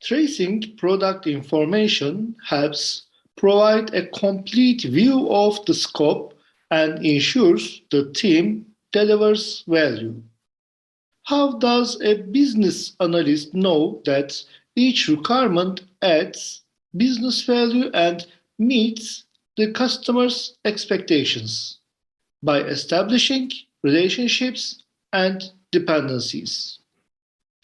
Tracing product information helps provide a complete view of the scope and ensures the team delivers value. How does a business analyst know that each requirement adds business value and meets the customer's expectations? By establishing relationships and dependencies.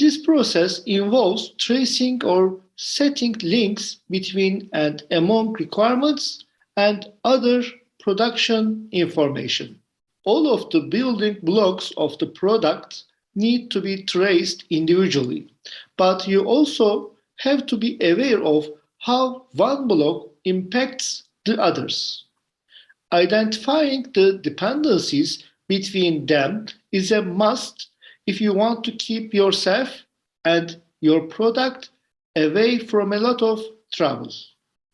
This process involves tracing or setting links between and among requirements and other production information. All of the building blocks of the product need to be traced individually, but you also have to be aware of how one block impacts the others. Identifying the dependencies between them is a must if you want to keep yourself and your product away from a lot of trouble.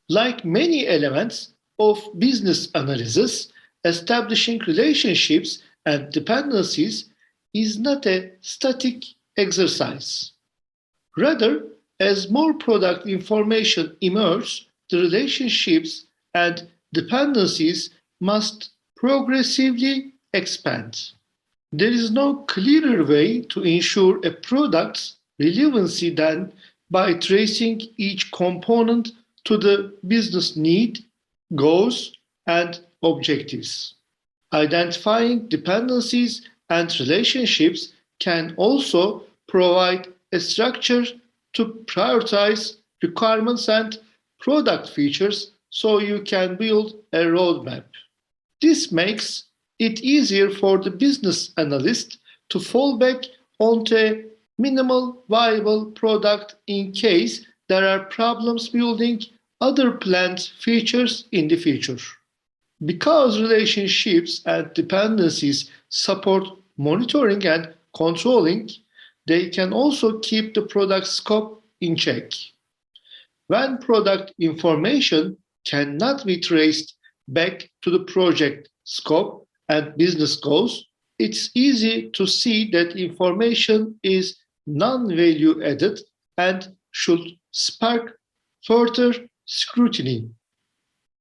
Like many elements of business analysis, establishing relationships and dependencies is not a static exercise. Rather, as more product information emerges, the relationships and dependencies must progressively expand. There is no clearer way to ensure a product's relevancy than by tracing each component to the business need, goals, and objectives. Identifying dependencies and relationships can also provide a structure to prioritize requirements and product features so you can build a roadmap. This makes it easier for the business analyst to fall back onto a minimal viable product in case there are problems building other planned features in the future. Because relationships and dependencies support monitoring and controlling, they can also keep the product scope in check. When product information cannot be traced back to the project scope and business goals, it's easy to see that information is non-value added and should spark further scrutiny.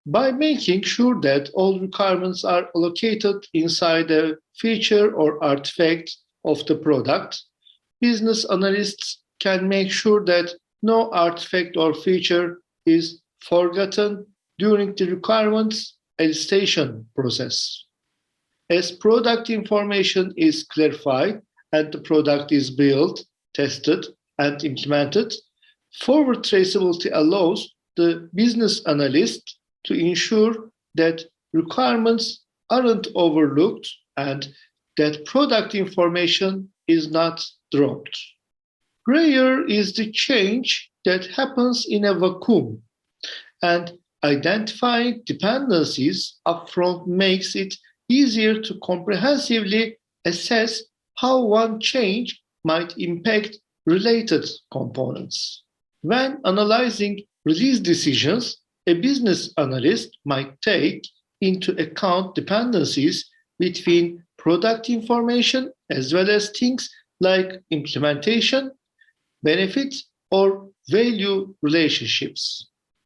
By making sure that all requirements are allocated inside a feature or artifact of the product, business analysts can make sure that no artifact or feature is forgotten during the requirements elicitation process. As product information is clarified and the product is built, tested, and implemented, forward traceability allows the business analyst to ensure that requirements aren't overlooked and that product information is not dropped. Rare is the change that happens in a vacuum, and identifying dependencies upfront makes it easier to comprehensively assess how one change might impact related components. When analyzing release decisions, a business analyst might take into account dependencies between product information as well as things like implementation, benefits, or value relationships.